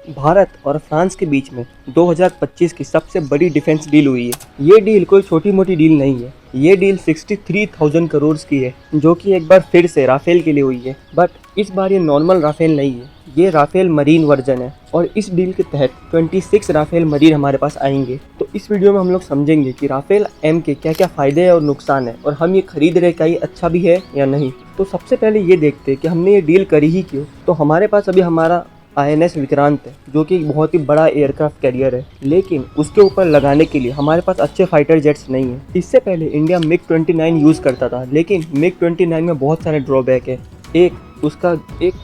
भारत और फ्रांस के बीच में 2025 की सबसे बड़ी डिफेंस डील हुई है। ये डील कोई छोटी मोटी डील नहीं है। ये डील 63,000 करोड़ की है, जो कि एक बार फिर से राफेल के लिए हुई है। बट इस बार ये नॉर्मल राफेल नहीं है, ये राफेल मरीन वर्जन है और इस डील के तहत 26 राफेल मरीन हमारे पास आएंगे। तो इस वीडियो में हम लोग समझेंगे कि राफेल एम के क्या क्या फ़ायदे हैं और नुकसान है, और हम ये खरीद रहे क्या ये अच्छा भी है या नहीं। तो सबसे पहले ये देखते हैं कि हमने ये डील करी ही क्यों। तो हमारे पास अभी हमारा INS विक्रांत है, जो कि एक बहुत ही बड़ा एयरक्राफ्ट कैरियर है, लेकिन उसके ऊपर लगाने के लिए हमारे पास अच्छे फाइटर जेट्स नहीं है। इससे पहले इंडिया MiG-29 यूज़ करता था, लेकिन MiG-29 में बहुत सारे ड्रॉबैक है। एक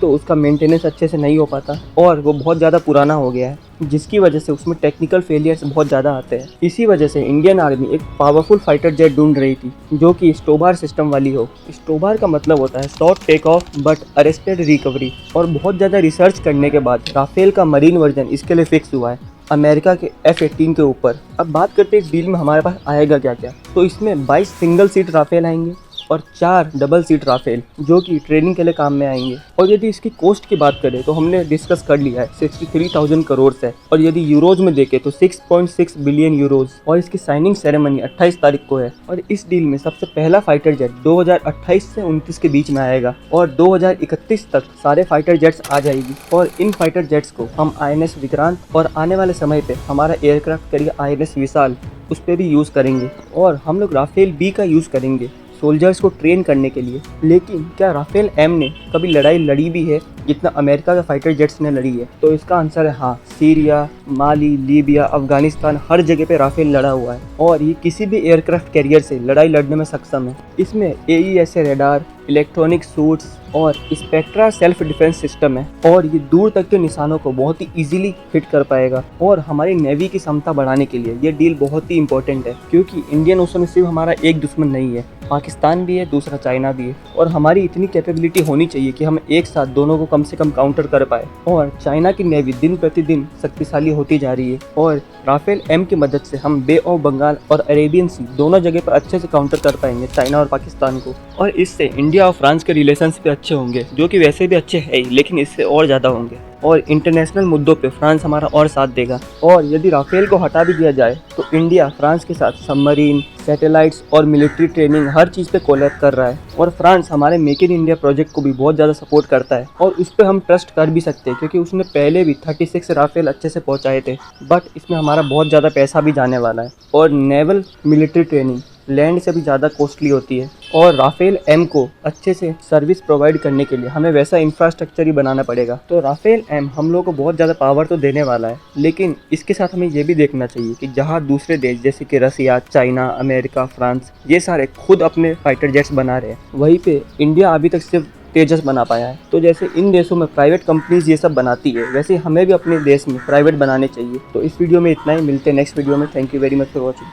तो उसका मेंटेनेंस अच्छे से नहीं हो पाता और वो बहुत ज़्यादा पुराना हो गया है, जिसकी वजह से उसमें टेक्निकल फेलियर्स बहुत ज़्यादा आते हैं। इसी वजह से इंडियन आर्मी एक पावरफुल फाइटर जेट ढूंढ रही थी, जो कि स्टोबार सिस्टम वाली हो। स्टोबार का मतलब होता है short take off but arrested recovery, और बहुत ज़्यादा रिसर्च करने के बाद राफेल का मरीन वर्जन इसके लिए फिक्स हुआ है, अमेरिका के F-18 के ऊपर। अब बात करते हैं इस डील में हमारे पास आएगा क्या क्या। तो इसमें 22 सिंगल सीट राफेल आएंगे और 4 डबल सीट राफेल, जो कि ट्रेनिंग के लिए काम में आएंगे। और यदि इसकी कॉस्ट की बात करें तो हमने डिस्कस कर लिया है 63,000 करोड़ से, और यदि यूरोज में देखें तो 6.6 बिलियन यूरोज। और इसकी साइनिंग सेरेमनी 28 तारीख को है। और इस डील में सबसे पहला फाइटर जेट 2028 से 29 के बीच में आएगा और 2031 तक सारे फाइटर जेट्स आ जाएगी। और इन फाइटर जेट्स को हम INS विक्रांत और आने वाले समय पे हमारा एयरक्राफ्ट कैरियर INS विशाल उस पर भी यूज़ करेंगे। और हम लोग राफेल B का यूज़ करेंगे सोल्जर्स को ट्रेन करने के लिए। लेकिन क्या राफेल एम ने कभी लड़ाई लड़ी भी है जितना अमेरिका के फाइटर जेट्स ने लड़ी है? तो इसका आंसर है हाँ। सीरिया, माली, लीबिया, अफगानिस्तान, हर जगह पे राफेल लड़ा हुआ है और ये किसी भी एयरक्राफ्ट कैरियर से लड़ाई लड़ने में सक्षम है। इसमें AESA रेडार, इलेक्ट्रॉनिक सूट्स और स्पेक्ट्रा सेल्फ डिफेंस सिस्टम है, और ये दूर तक के निशानों को बहुत ही इजीली हिट कर पाएगा। और हमारी नेवी की क्षमता बढ़ाने के लिए ये डील बहुत ही इंपॉर्टेंट है, क्योंकि इंडियन ओशन में सिर्फ हमारा एक दुश्मन नहीं है, पाकिस्तान भी है, दूसरा चाइना भी है। और हमारी इतनी कैपेबिलिटी होनी चाहिए कि हम एक साथ दोनों को कम से कम काउंटर कर पाए। और चाइना की नेवी दिन प्रतिदिन शक्तिशाली होती जा रही है, और राफेल एम की मदद से हम बे ऑफ बंगाल और अरेबियन सी दोनों जगह पर अच्छे से काउंटर कर पाएंगे चाइना और पाकिस्तान को। और इससे इंडिया और फ्रांस के रिलेशंस भी अच्छे होंगे, जो कि वैसे भी अच्छे हैं ही, लेकिन इससे और ज़्यादा होंगे। और इंटरनेशनल मुद्दों पे फ्रांस हमारा और साथ देगा। और यदि राफेल को हटा भी दिया जाए तो इंडिया फ्रांस के साथ सबमरीन, सैटेलाइट्स और मिलिट्री ट्रेनिंग हर चीज़ पे कोलैब कर रहा है। और फ्रांस हमारे मेक इन इंडिया प्रोजेक्ट को भी बहुत ज़्यादा सपोर्ट करता है, और उस पर हम ट्रस्ट कर भी सकते हैं, क्योंकि उसने पहले भी 36 राफेल अच्छे से पहुँचाए थे। बट इसमें हमारा बहुत ज़्यादा पैसा भी जाने वाला है, और नेवल मिलिट्री ट्रेनिंग लैंड से भी ज़्यादा कॉस्टली होती है। और राफेल एम को अच्छे से सर्विस प्रोवाइड करने के लिए हमें वैसा इंफ्रास्ट्रक्चर ही बनाना पड़ेगा। तो राफेल एम हम लोग को बहुत ज़्यादा पावर तो देने वाला है, लेकिन इसके साथ हमें ये भी देखना चाहिए कि जहाँ दूसरे देश जैसे कि रसिया, चाइना, अमेरिका, फ्रांस, ये सारे खुद अपने फाइटर जेट्स बना रहे हैं, वहीं पे इंडिया अभी तक सिर्फ तेजस बना पाया है। तो जैसे इन देशों में प्राइवेट कंपनीज ये सब बनाती है, वैसे हमें भी अपने देश में प्राइवेट बनाने चाहिए। तो इस वीडियो में इतना ही, मिलते हैं नेक्स्ट वीडियो में। Thank you very much for watching.